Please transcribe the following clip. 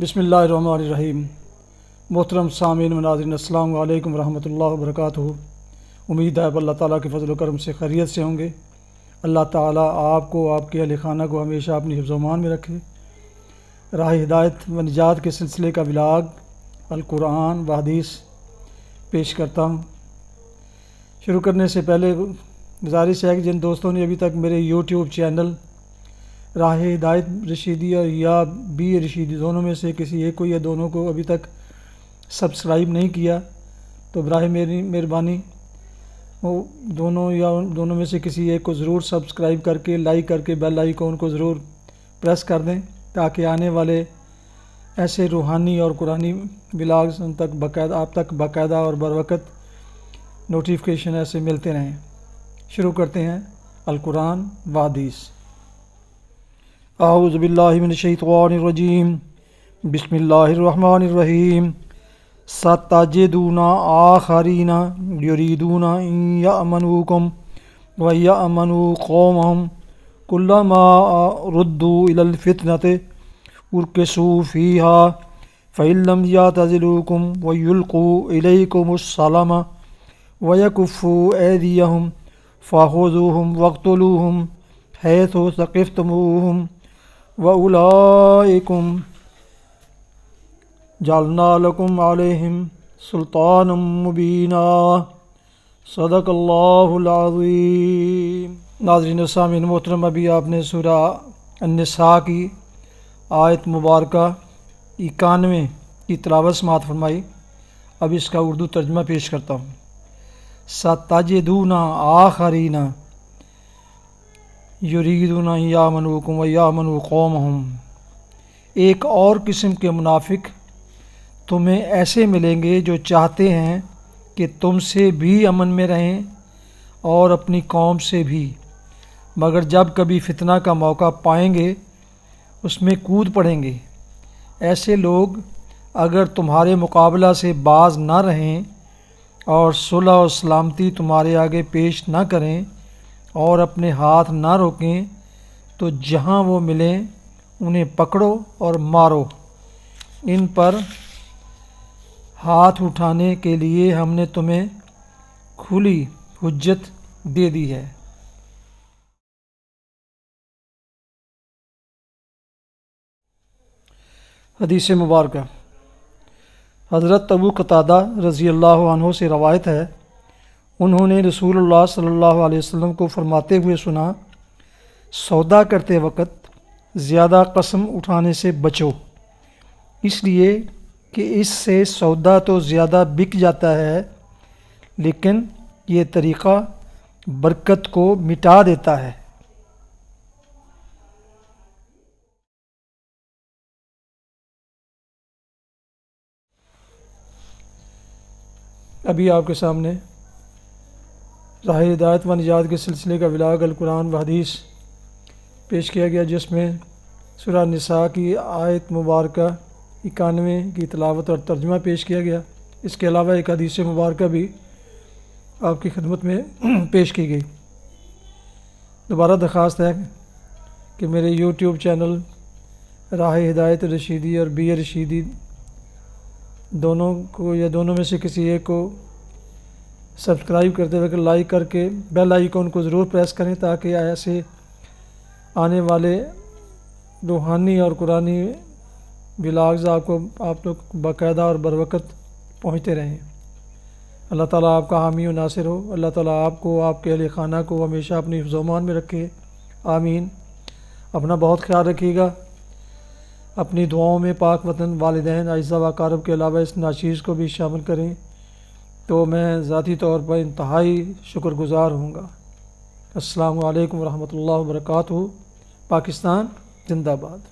بسم اللہ الرحمن الرحیم۔ محترم سامعین و ناظرین، السلام علیکم ورحمۃ اللہ وبرکاتہ۔ امید ہے اللہ تعالیٰ کے فضل و کرم سے خیریت سے ہوں گے۔ اللہ تعالیٰ آپ کو، آپ کے اہل خانہ کو ہمیشہ اپنی حفظ و امان میں رکھے۔ راہ ہدایت و نجات کے سلسلے کا ولاگ القرآن و حدیث پیش کرتا ہوں۔ شروع کرنے سے پہلے گزارش ہے کہ جن دوستوں نے ابھی تک میرے یوٹیوب چینل راہ ہدایت رشیدی یا بی رشیدی دونوں میں سے کسی ایک کو یا دونوں کو ابھی تک سبسکرائب نہیں کیا تو براہ میری مہربانی وہ دونوں میں سے کسی ایک کو ضرور سبسکرائب کر کے لائک کر کے بیل آئیکن کو ضرور پریس کر دیں تاکہ آنے والے ایسے روحانی اور قرآنی ولاگز آپ تک باقاعدہ اور بروقت نوٹیفیکیشن ایسے ملتے رہیں۔ شروع کرتے ہیں القرآن و حدیث۔ اعوذ باللہ من الشیطان الرجیم، بسم اللہ الرحمن الرحیم۔ ستجدون آخرین یریدون ان یأمنوکم ویأمنوا قومہم کلما ردوا الی الفتنۃ ارکسوا فیہا فإن لم یعتزلوکم ویلقوا الیکم السلام ویکفوا ایدیہم فخذوہم واقتلوہم حیث ثقفتموہم وَأُولَئِكُمْ جَعَلْنَا لَكُمْ عَلَيْهِمْ سُلْطَانًا مُبِينًا۔ صدق اللہ العظیم۔ ناظرین و سامعین محترم، ابھی آپ نے سورہ النساء کی آیت مبارکہ 91 کی تلاوت سماعت فرمائی۔ اب اس کا اردو ترجمہ پیش کرتا ہوں۔ ستجدون آخرین یریدون ان یأمنوکم ویأمنوا قومہم، ایک اور قسم کے منافق تمہیں ایسے ملیں گے جو چاہتے ہیں کہ تم سے بھی امن میں رہیں اور اپنی قوم سے بھی، مگر جب کبھی فتنہ کا موقع پائیں گے اس میں کود پڑیں گے۔ ایسے لوگ اگر تمہارے مقابلہ سے باز نہ رہیں اور صلح و سلامتی تمہارے آگے پیش نہ کریں اور اپنے ہاتھ نہ روکیں تو جہاں وہ ملیں انہیں پکڑو اور مارو۔ ان پر ہاتھ اٹھانے کے لیے ہم نے تمہیں کھلی حجت دے دی ہے۔ حدیث مبارکہ۔ حضرت ابو قتادہ رضی اللہ عنہ سے روایت ہے، انہوں نے رسول اللہ صلی اللہ علیہ وسلم کو فرماتے ہوئے سنا، سودا کرتے وقت زیادہ قسم اٹھانے سے بچو، اس لیے کہ اس سے سودا تو زیادہ بک جاتا ہے لیکن یہ طریقہ برکت کو مٹا دیتا ہے۔ ابھی آپ کے سامنے راہ ہدایت و نجات کے سلسلے کا ولاگ القرآن و حدیث پیش کیا گیا، جس میں سورہ النساء کی آیت مبارکہ 91 کی تلاوت اور ترجمہ پیش کیا گیا۔ اس کے علاوہ ایک حدیث مبارکہ بھی آپ کی خدمت میں پیش کی گئی۔ دوبارہ درخواست ہے کہ میرے یوٹیوب چینل راہ ہدایت رشیدی اور بی رشیدی دونوں کو یا دونوں میں سے کسی ایک کو سبسکرائب کرتے وقت لائک کر کے بیل آئیکن کو ضرور پریس کریں تاکہ ایسے آنے والے روحانی اور قرآنی ولاگز آپ لوگ باقاعدہ اور بروقت پہنچتے رہیں۔ اللہ تعالیٰ آپ کا حامی و ناصر ہو۔ اللہ تعالیٰ آپ کو، آپ کے اہل خانہ کو ہمیشہ اپنی حفظ و امان میں رکھے، آمین۔ اپنا بہت خیال رکھیے گا۔ اپنی دعاؤں میں پاک وطن، والدین، اعزاء و اقارب کے علاوہ اس ناچیز کو بھی شامل کریں تو میں ذاتی طور پر انتہائی شکر گزار ہوں گا۔ السلام علیکم ورحمۃ اللہ وبرکاتہ۔ پاکستان زندہ باد۔